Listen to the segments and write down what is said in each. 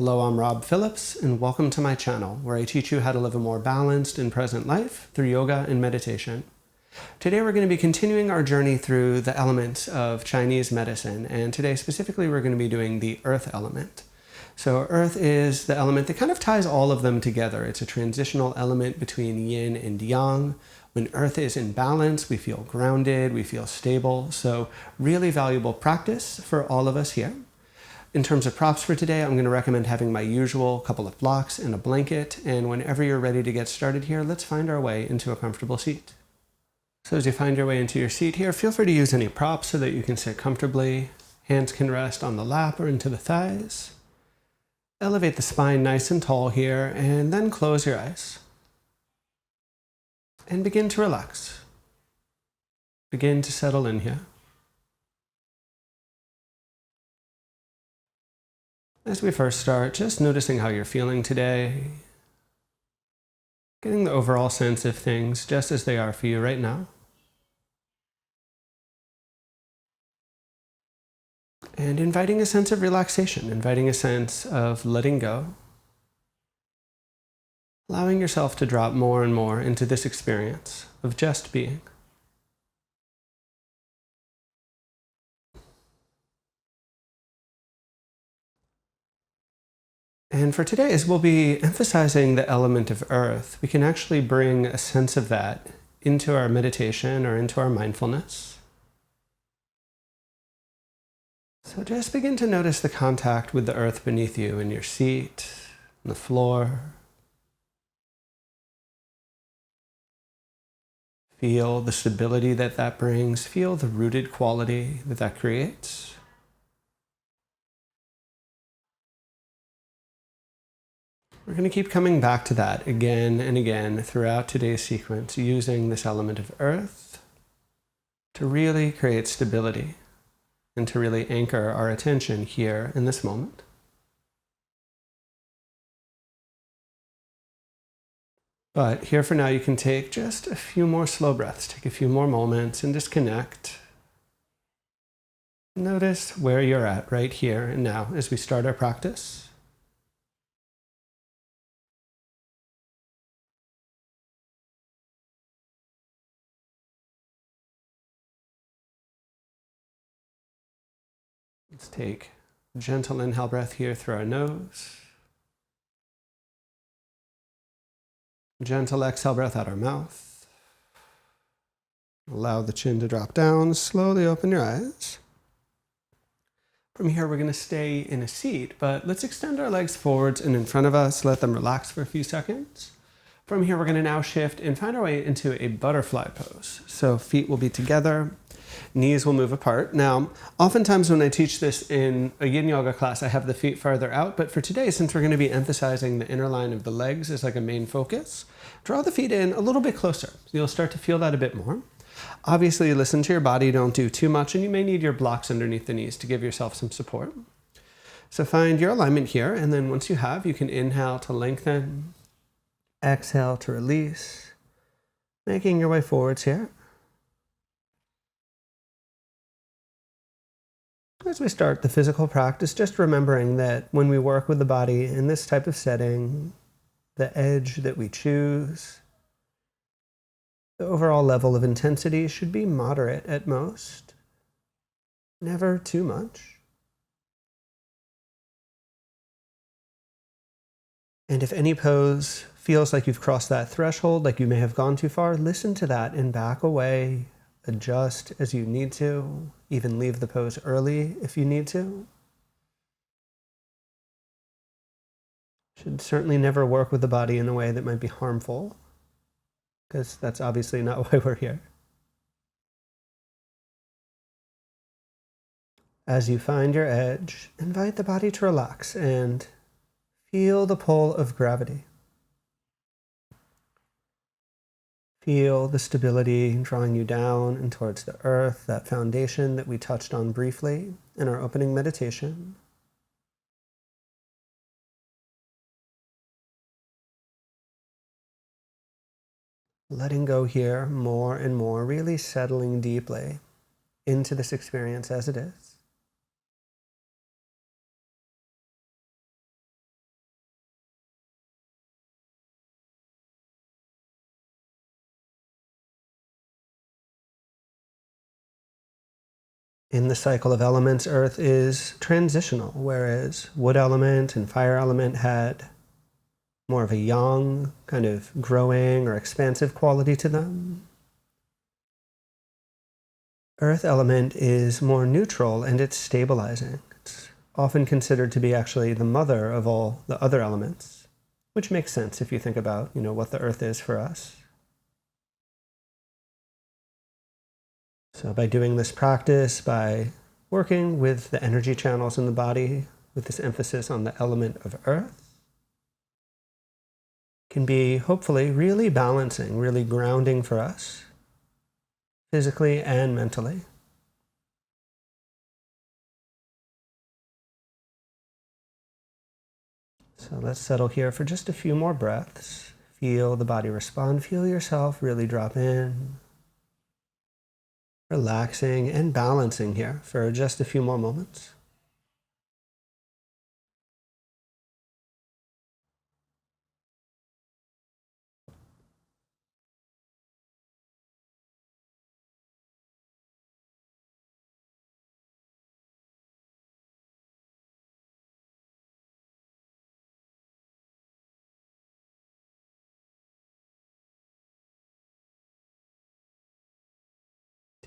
Hello, I'm Rob Phillips, and welcome to my channel, where I teach you how to live a more balanced and present life through yoga and meditation. Today we're going to be continuing our journey through the elements of Chinese medicine, and today specifically we're going to be doing the earth element. So earth is the element that kind of ties all of them together. It's a transitional element between yin and yang. When earth is in balance, we feel grounded, we feel stable, so really valuable practice for all of us here. In terms of props for today, I'm going to recommend having my usual couple of blocks and a blanket, and whenever you're ready to get started here, let's find our way into a comfortable seat. So as you find your way into your seat here, feel free to use any props so that you can sit comfortably. Hands can rest on the lap or into the thighs. Elevate the spine nice and tall here, and then close your eyes. And begin to relax. Begin to settle in here. As we first start, just noticing how you're feeling today, getting the overall sense of things just as they are for you right now. And inviting a sense of relaxation, inviting a sense of letting go, allowing yourself to drop more and more into this experience of just being. And for today, as we'll be emphasizing the element of earth, we can actually bring a sense of that into our meditation or into our mindfulness. So just begin to notice the contact with the earth beneath you in your seat, on the floor. Feel the stability that that brings. Feel the rooted quality that that creates. We're going to keep coming back to that again and again throughout today's sequence, using this element of earth to really create stability and to really anchor our attention here in this moment. But here for now, you can take just a few more slow breaths, take a few more moments and disconnect. Notice where you're at right here and now as we start our practice. Let's take a gentle inhale breath here through our nose. Gentle exhale breath out our mouth. Allow the chin to drop down. Slowly open your eyes. From here, we're going to stay in a seat, but let's extend our legs forwards and in front of us. Let them relax for a few seconds. From here, we're going to now shift and find our way into a butterfly pose. So feet will be together. Knees will move apart. Now, oftentimes when I teach this in a Yin Yoga class, I have the feet farther out, but for today, since we're going to be emphasizing the inner line of the legs as like a main focus, draw the feet in a little bit closer. You'll start to feel that a bit more. Obviously, listen to your body, don't do too much, and you may need your blocks underneath the knees to give yourself some support. So find your alignment here, and then once you have, you can inhale to lengthen, exhale to release, making your way forwards here. As we start the physical practice, just remembering that when we work with the body in this type of setting, the edge that we choose, the overall level of intensity should be moderate at most, never too much. And if any pose feels like you've crossed that threshold, like you may have gone too far, listen to that and back away. Adjust as you need to, even leave the pose early if you need to. Should certainly never work with the body in a way that might be harmful, because that's obviously not why we're here. As you find your edge, invite the body to relax and feel the pull of gravity. Feel the stability drawing you down and towards the earth, that foundation that we touched on briefly in our opening meditation. Letting go here more and more, really settling deeply into this experience as it is. In the cycle of elements, earth is transitional, whereas wood element and fire element had more of a yang, kind of growing or expansive quality to them. Earth element is more neutral and it's stabilizing. It's often considered to be actually the mother of all the other elements, which makes sense if you think about, what the earth is for us. So by doing this practice, by working with the energy channels in the body, with this emphasis on the element of earth, can be hopefully really balancing, really grounding for us, physically and mentally. So let's settle here for just a few more breaths. Feel the body respond. Feel yourself really drop in. Relaxing and balancing here for just a few more moments.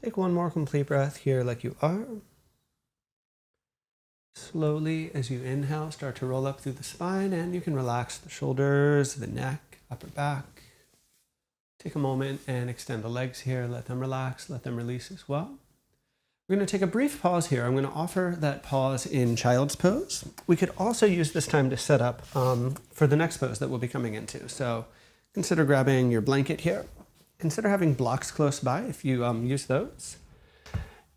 Take one more complete breath here like you are. Slowly, as you inhale, start to roll up through the spine, and you can relax the shoulders, the neck, upper back. Take a moment and extend the legs here. Let them relax, let them release as well. We're going to take a brief pause here. I'm going to offer that pause in child's pose. We could also use this time to set up for the next pose that we'll be coming into. So consider grabbing your blanket here. Consider having blocks close by if you use those.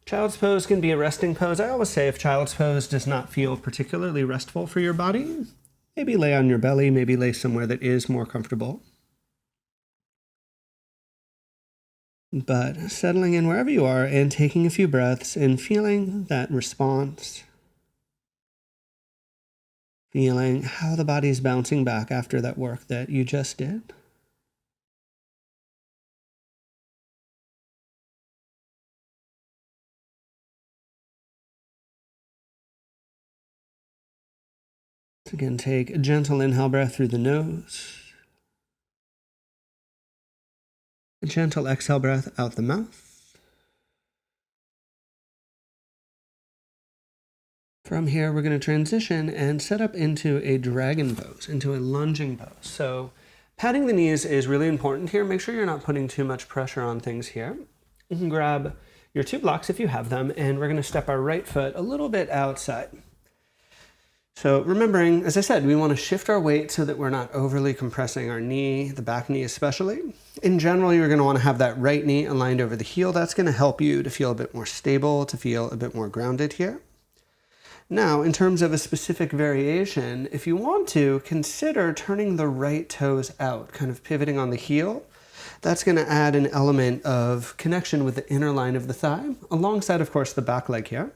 Child's pose can be a resting pose. I always say if child's pose does not feel particularly restful for your body, maybe lay on your belly, maybe lay somewhere that is more comfortable. But settling in wherever you are and taking a few breaths and feeling that response, feeling how the body's bouncing back after that work that you just did. So again, take a gentle inhale breath through the nose. A gentle exhale breath out the mouth. From here, we're going to transition and set up into a dragon pose, into a lunging pose. So patting the knees is really important here. Make sure you're not putting too much pressure on things here. You can grab your two blocks if you have them, and we're going to step our right foot a little bit outside. So remembering, as I said, we want to shift our weight so that we're not overly compressing our knee, the back knee especially. In general, you're going to want to have that right knee aligned over the heel. That's going to help you to feel a bit more stable, to feel a bit more grounded here. Now, in terms of a specific variation, if you want to, consider turning the right toes out, kind of pivoting on the heel. That's going to add an element of connection with the inner line of the thigh, alongside, of course, the back leg here.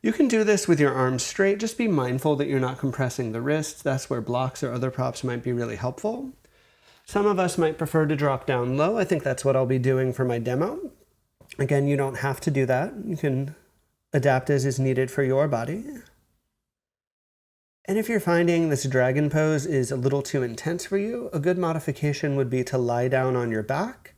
You can do this with your arms straight. Just be mindful that you're not compressing the wrists. That's where blocks or other props might be really helpful. Some of us might prefer to drop down low. I think that's what I'll be doing for my demo. Again, you don't have to do that. You can adapt as is needed for your body. And if you're finding this dragon pose is a little too intense for you, a good modification would be to lie down on your back.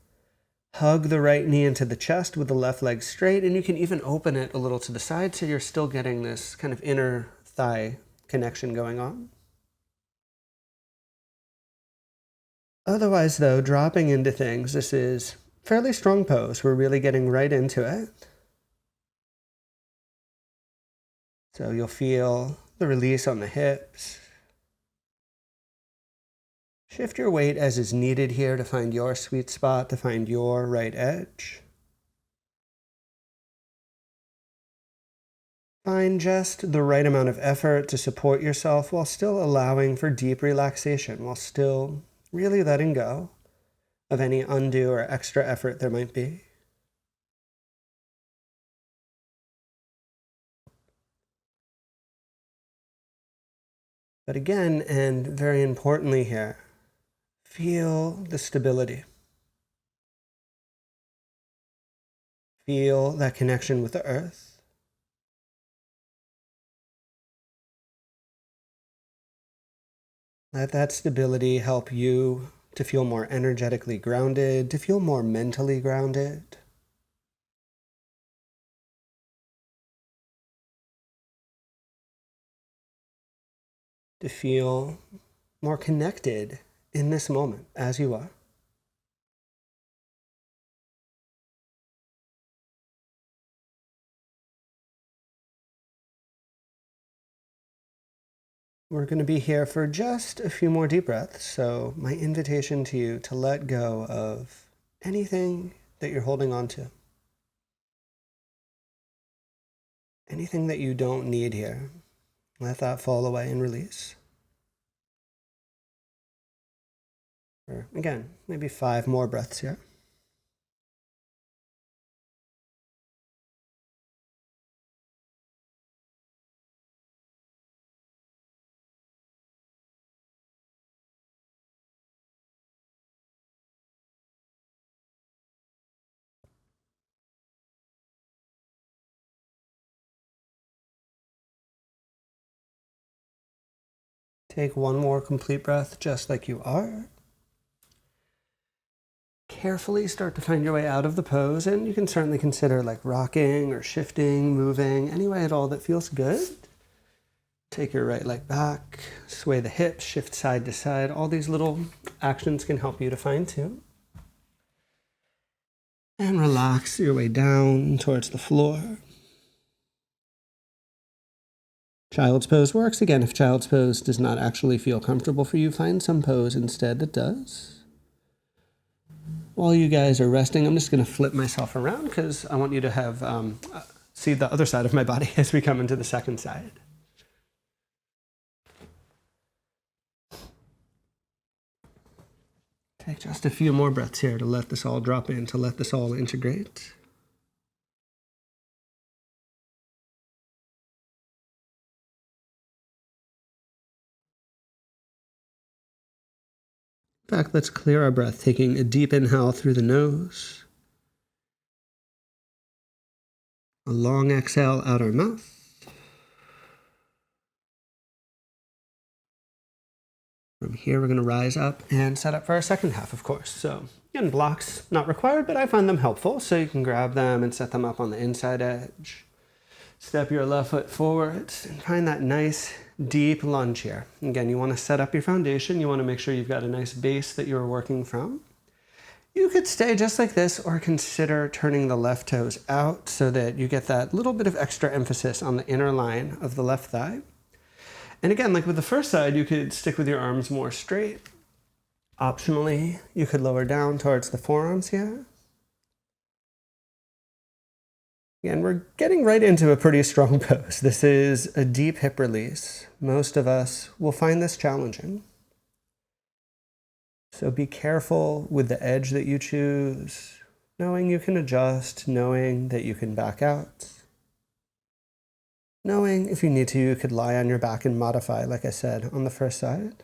Hug the right knee into the chest with the left leg straight, and you can even open it a little to the side so you're still getting this kind of inner thigh connection going on. Otherwise, though, dropping into things, this is fairly strong pose. We're really getting right into it. So you'll feel the release on the hips. Shift your weight as is needed here to find your sweet spot, to find your right edge. Find just the right amount of effort to support yourself while still allowing for deep relaxation, while still really letting go of any undue or extra effort there might be. But again, and very importantly here, feel the stability. Feel that connection with the earth. Let that stability help you to feel more energetically grounded, to feel more mentally grounded. To feel more connected in this moment as you are. We're going to be here for just a few more deep breaths, so my invitation to you to let go of anything that you're holding on to. Anything that you don't need here, let that fall away and release. Or again, maybe 5 more breaths here. Take one more complete breath just like you are. Carefully start to find your way out of the pose, and you can certainly consider like rocking or shifting, moving, any way at all that feels good. Take your right leg back, sway the hips, shift side to side. All these little actions can help you to fine tune. And relax your way down towards the floor. Child's pose works. Again, if child's pose does not actually feel comfortable for you, find some pose instead that does. While you guys are resting, I'm just going to flip myself around because I want you to have see the other side of my body as we come into the second side. Take just a few more breaths here to let this all drop in, to let this all integrate. In fact, let's clear our breath, taking a deep inhale through the nose. A long exhale out our mouth. From here, we're going to rise up and set up for our second half, of course. So, again, blocks not required, but I find them helpful. So you can grab them and set them up on the inside edge. Step your left foot forward and find that nice deep lunge here. Again, you want to set up your foundation. You want to make sure you've got a nice base that you're working from. You could stay just like this or consider turning the left toes out so that you get that little bit of extra emphasis on the inner line of the left thigh. And again, like with the first side, you could stick with your arms more straight. Optionally, you could lower down towards the forearms here. Again, we're getting right into a pretty strong pose. This is a deep hip release. Most of us will find this challenging. So be careful with the edge that you choose, knowing you can adjust, knowing that you can back out, knowing if you need to, you could lie on your back and modify, like I said, on the first side.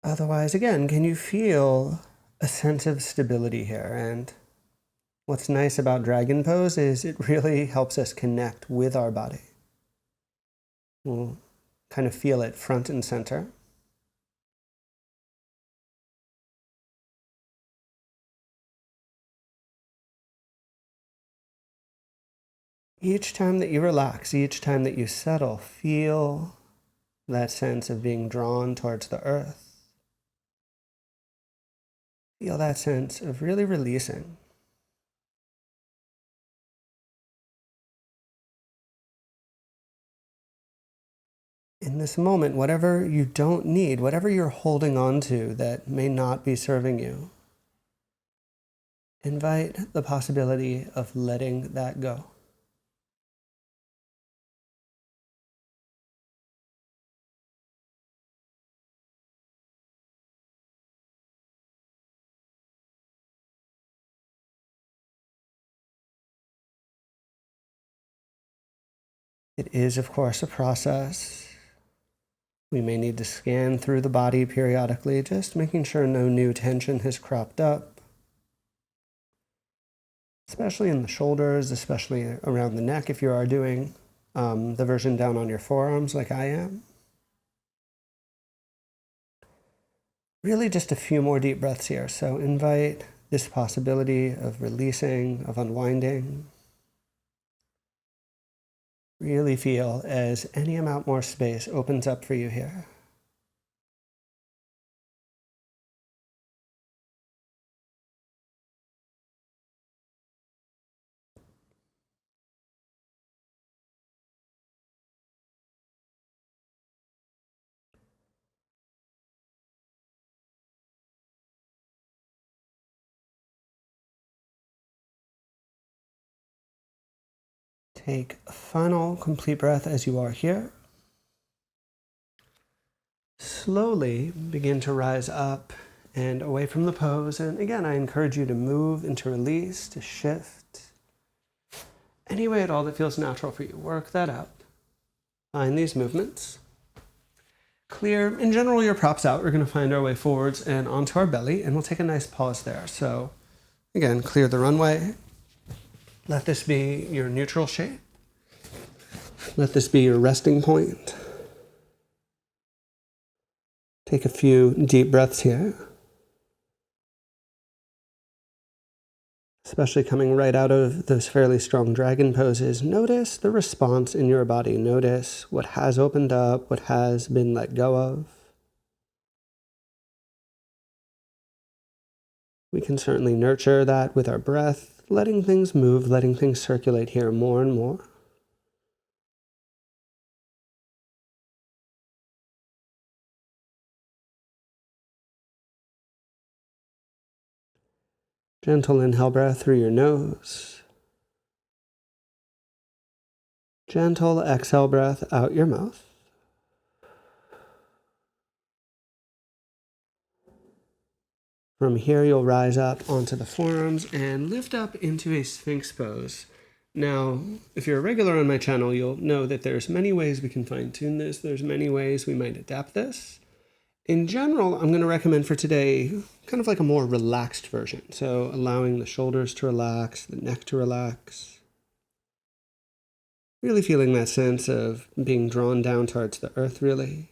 Otherwise, again, can you feel a sense of stability here? And what's nice about dragon pose is it really helps us connect with our body. We'll kind of feel it front and center. Each time that you relax, each time that you settle, feel that sense of being drawn towards the earth. Feel that sense of really releasing. In this moment, whatever you don't need, whatever you're holding on to that may not be serving you, invite the possibility of letting that go. It is, of course, a process. We may need to scan through the body periodically, just making sure no new tension has cropped up. especially in the shoulders, especially around the neck if you are doing the version down on your forearms like I am. Really just a few more deep breaths here. So invite this possibility of releasing, of unwinding. Really feel as any amount more space opens up for you here. Take a final complete breath as you are here. Slowly begin to rise up and away from the pose. And again, I encourage you to move and to release, to shift. Any way at all that feels natural for you. Work that out. Find these movements. Clear, in general, your props out. We're going to find our way forwards and onto our belly, and we'll take a nice pause there. So again, clear the runway. Let this be your neutral shape. Let this be your resting point. Take a few deep breaths here. Especially coming right out of those fairly strong dragon poses. Notice the response in your body. Notice what has opened up, what has been let go of. We can certainly nurture that with our breath, letting things move, letting things circulate here more and more. Gentle inhale breath through your nose. Gentle exhale breath out your mouth. From here, you'll rise up onto the forearms and lift up into a Sphinx pose. Now, if you're a regular on my channel, you'll know that there's many ways we can fine-tune this. There's many ways we might adapt this. In general, I'm going to recommend for today kind of like a more relaxed version. So allowing the shoulders to relax, the neck to relax. Really feeling that sense of being drawn down towards the earth, really.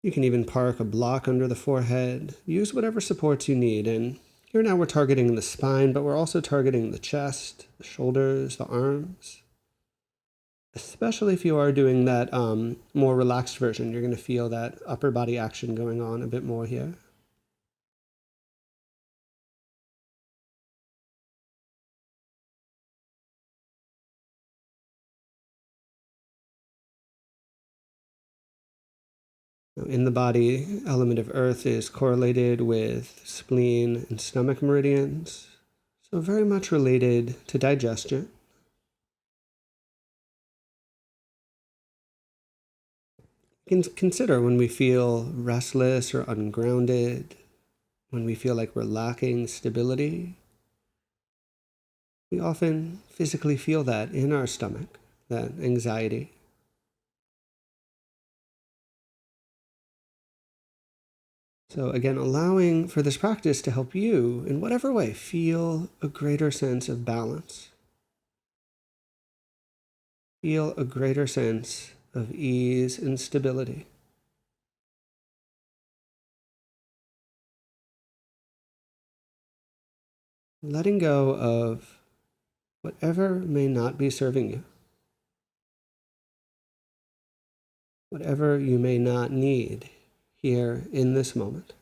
You can even park a block under the forehead. Use whatever supports you need. And here now we're targeting the spine, but we're also targeting the chest, the shoulders, the arms. Especially if you are doing that more relaxed version, you're going to feel that upper body action going on a bit more here. In the body, element of earth is correlated with spleen and stomach meridians, so very much related to digestion. Consider when we feel restless or ungrounded, when we feel like we're lacking stability, we often physically feel that in our stomach, that anxiety. So again, allowing for this practice to help you, in whatever way, feel a greater sense of balance. Feel a greater sense of ease and stability. Letting go of whatever may not be serving you. Whatever you may not need here in this moment.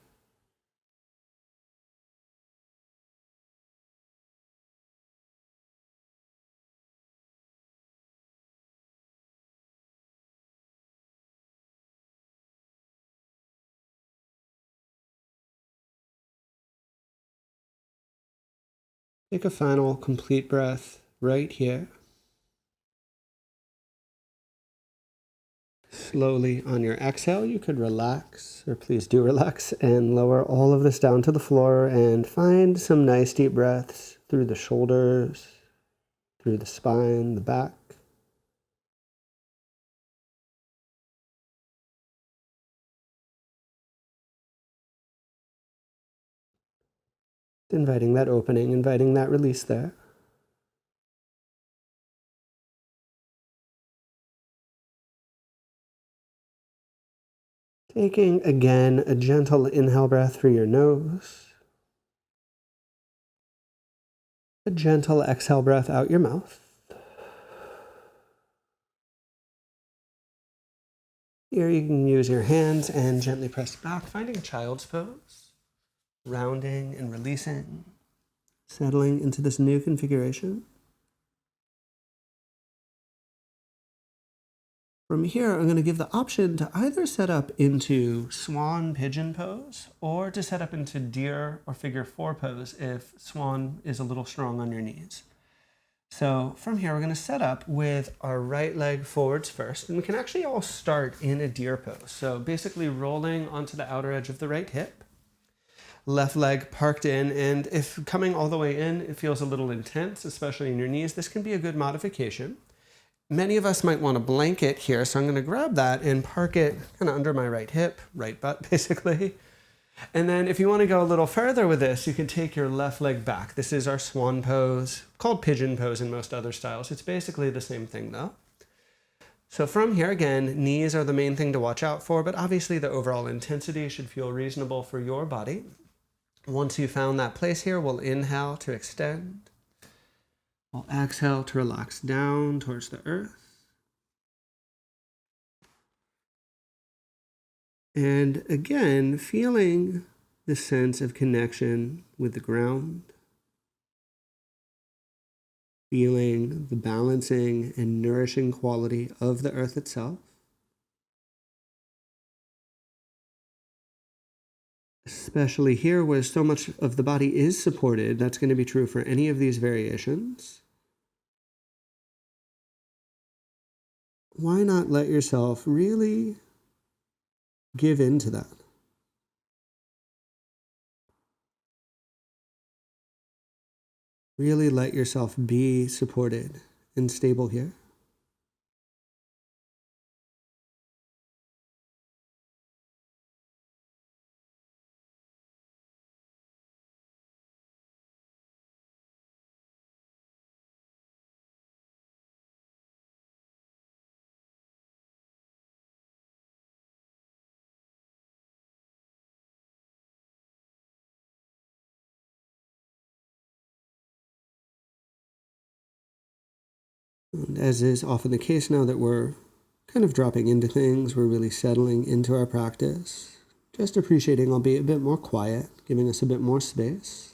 Take a final complete breath right here. Slowly on your exhale, you could relax, or please do relax, and lower all of this down to the floor and find some nice deep breaths through the shoulders, through the spine, the back. inviting that opening, inviting that release there. Taking, again, a gentle inhale breath through your nose. A gentle exhale breath out your mouth. Here you can use your hands and gently press back, finding child's pose, rounding and releasing, settling into this new configuration. From here, I'm going to give the option to either set up into swan pigeon pose or to set up into deer or figure four pose if swan is a little strong on your knees. So from here, we're going to set up with our right leg forwards first, and we can actually all start in a deer pose. So basically rolling onto the outer edge of the right hip, left leg parked in, and if coming all the way in, it feels a little intense, especially in your knees, this can be a good modification. Many of us might want a blanket here, so I'm going to grab that and park it kind of under my right hip, right butt, basically. And then if you want to go a little further with this, you can take your left leg back. This is our swan pose, called pigeon pose in most other styles. It's basically the same thing though. So from here, again, knees are the main thing to watch out for, but obviously the overall intensity should feel reasonable for your body. Once you've found that place here, we'll inhale to extend. We'll exhale to relax down towards the earth. And again, feeling the sense of connection with the ground, feeling the balancing and nourishing quality of the earth itself. Especially here where so much of the body is supported, that's going to be true for any of these variations. Why not let yourself really give in to that? Really let yourself be supported and stable here. And as is often the case now that we're kind of dropping into things, we're really settling into our practice, just appreciating I'll be a bit more quiet, giving us a bit more space.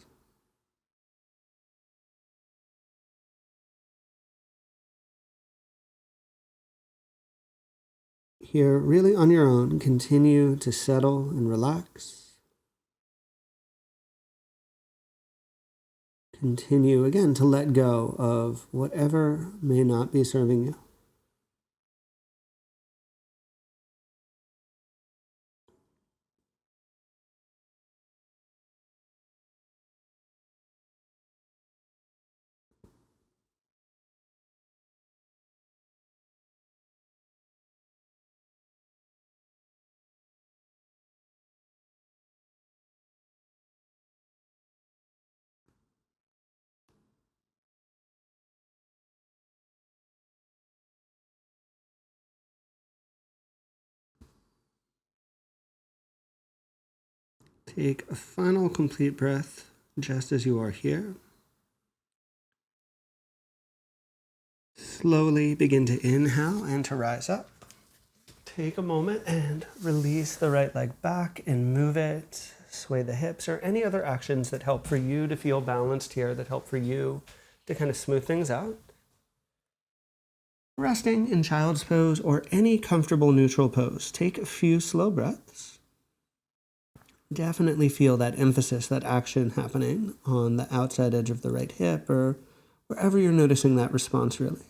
Here, really on your own, continue to settle and relax. Continue, again, to let go of whatever may not be serving you. Take a final complete breath just as you are here. Slowly begin to inhale and to rise up. Take a moment and release the right leg back and move it, sway the hips, or any other actions that help for you to feel balanced here, that help for you to kind of smooth things out. Resting in child's pose or any comfortable neutral pose. Take a few slow breaths. Definitely feel that emphasis, that action happening on the outside edge of the right hip or wherever you're noticing that response really.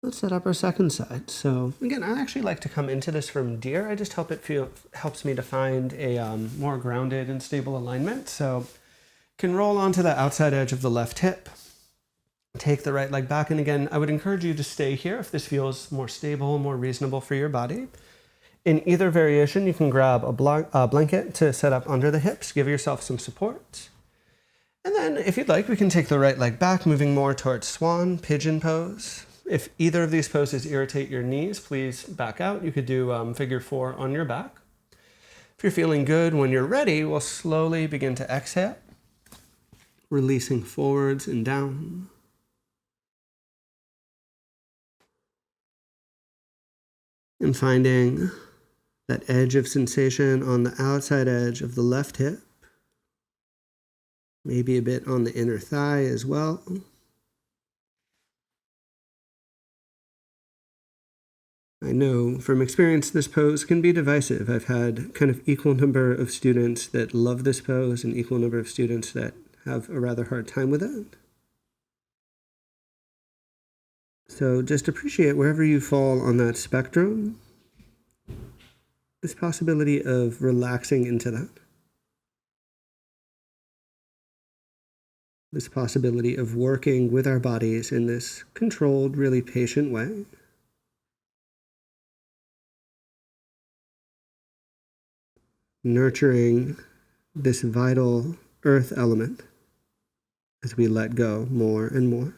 Let's set up our second side. So again, I actually like to come into this from deer. I just helps me to find a more grounded and stable alignment. So can roll onto the outside edge of the left hip. Take the right leg back. And again, I would encourage you to stay here if this feels more stable, more reasonable for your body. In either variation, you can grab a blanket to set up under the hips. Give yourself some support. And then if you'd like, we can take the right leg back, moving more towards swan, pigeon pose. If either of these poses irritate your knees, please back out. You could do figure 4 on your back. If you're feeling good, when you're ready, we'll slowly begin to exhale, releasing forwards and down. And finding that edge of sensation on the outside edge of the left hip, maybe a bit on the inner thigh as well. I know from experience this pose can be divisive. I've had kind of equal number of students that love this pose and equal number of students that have a rather hard time with it. So just appreciate wherever you fall on that spectrum, this possibility of relaxing into that. This possibility of working with our bodies in this controlled, really patient way. Nurturing this vital earth element as we let go more and more.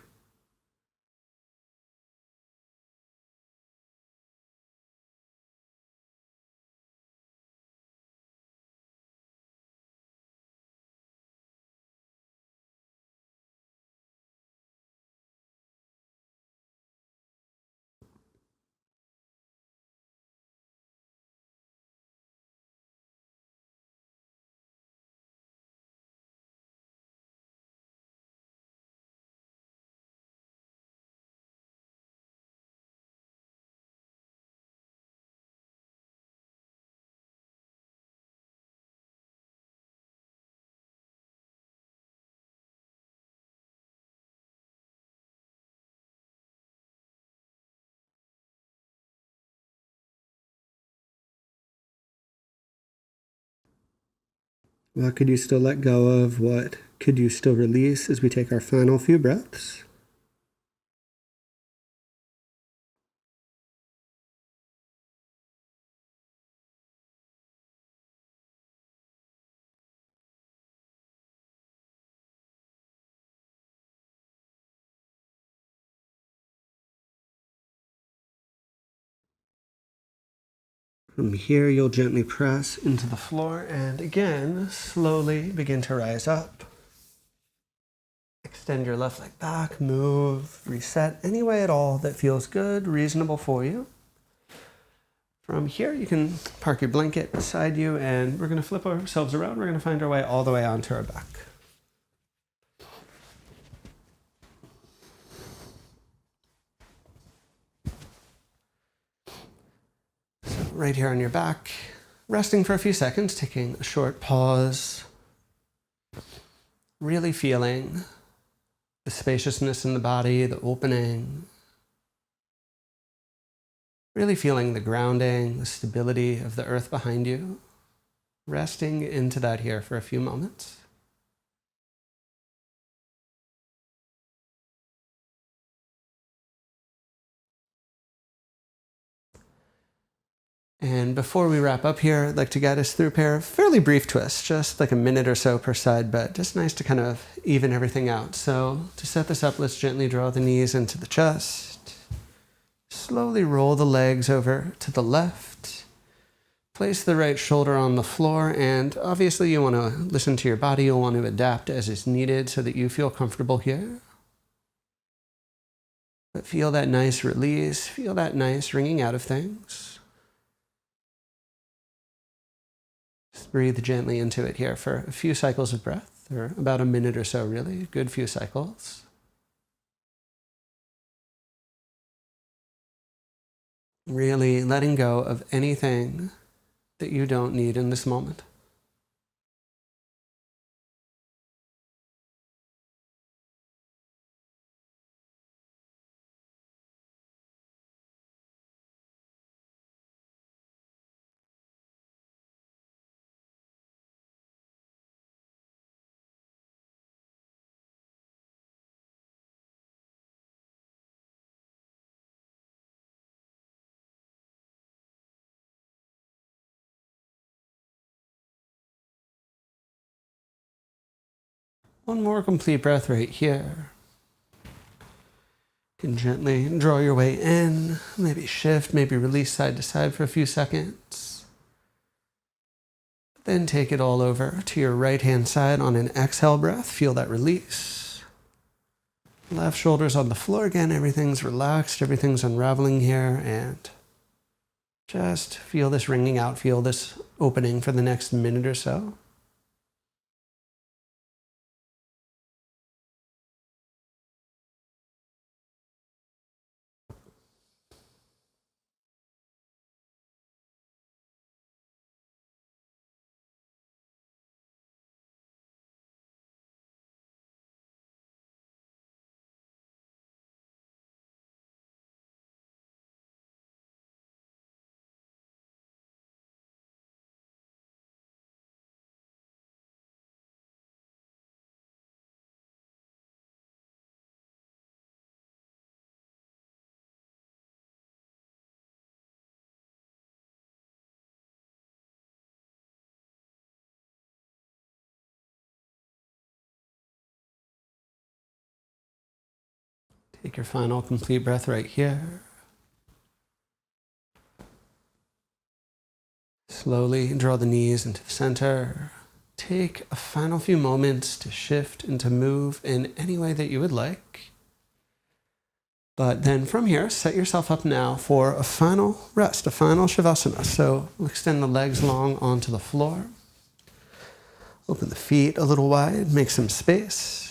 What could you still let go of? What could you still release as we take our final few breaths? From here, you'll gently press into the floor and again, slowly begin to rise up. Extend your left leg back, move, reset any way at all that feels good, reasonable for you. From here, you can park your blanket beside you and we're going to flip ourselves around. We're going to find our way all the way onto our back. So right here on your back, resting for a few seconds, taking a short pause, really feeling the spaciousness in the body, the opening, really feeling the grounding, the stability of the earth behind you, resting into that here for a few moments. And before we wrap up here, I'd like to guide us through a pair of fairly brief twists, just like a minute or so per side, but just nice to kind of even everything out. So to set this up, let's gently draw the knees into the chest. Slowly roll the legs over to the left. Place the right shoulder on the floor, and obviously you want to listen to your body. You'll want to adapt as is needed so that you feel comfortable here. But feel that nice release, feel that nice wringing out of things. Just breathe gently into it here for a few cycles of breath, or about a minute or so really, a good few cycles. Really letting go of anything that you don't need in this moment. One more complete breath right here. You can gently draw your way in, maybe shift, maybe release side to side for a few seconds. Then take it all over to your right-hand side on an exhale breath. Feel that release. Left shoulder's on the floor again. Everything's relaxed. Everything's unraveling here. And just feel this ringing out. Feel this opening for the next minute or so. Take your final complete breath right here. Slowly draw the knees into the center. Take a final few moments to shift and to move in any way that you would like. But then from here, set yourself up now for a final rest, a final Shavasana. So we'll extend the legs long onto the floor. Open the feet a little wide, make some space.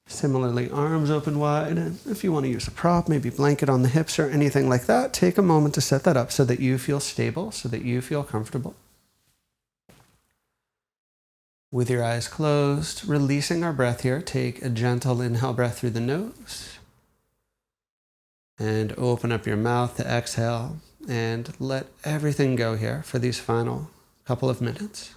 Similarly, arms open wide, and if you want to use a prop, maybe blanket on the hips or anything like that, take a moment to set that up so that you feel stable, so that you feel comfortable. With your eyes closed, releasing our breath here, take a gentle inhale breath through the nose, and open up your mouth to exhale, and let everything go here for these final couple of minutes.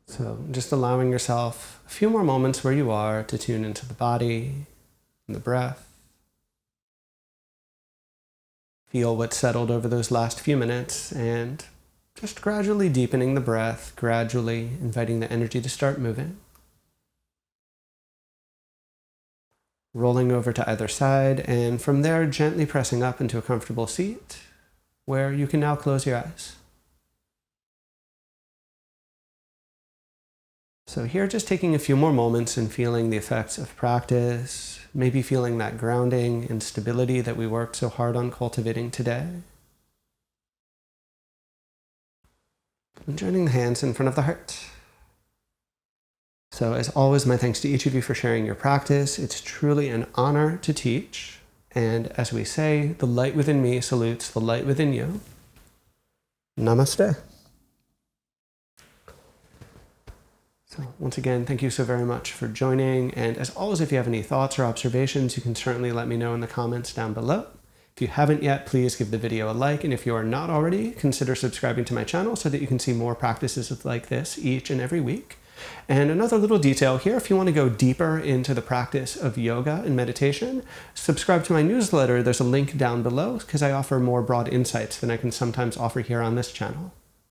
So just allowing yourself a few more moments where you are to tune into the body and the breath. Feel what's settled over those last few minutes and just gradually deepening the breath, gradually inviting the energy to start moving. Rolling over to either side, and from there gently pressing up into a comfortable seat where you can now close your eyes. So here, just taking a few more moments and feeling the effects of practice, maybe feeling that grounding and stability that we worked so hard on cultivating today. And joining the hands in front of the heart. So as always, my thanks to each of you for sharing your practice. It's truly an honor to teach. And as we say, the light within me salutes the light within you. Namaste. So once again, thank you so very much for joining. And as always, if you have any thoughts or observations, you can certainly let me know in the comments down below. If you haven't yet, please give the video a like. And if you are not already, consider subscribing to my channel so that you can see more practices like this each and every week. And another little detail here, if you want to go deeper into the practice of yoga and meditation, subscribe to my newsletter. There's a link down below because I offer more broad insights than I can sometimes offer here on this channel.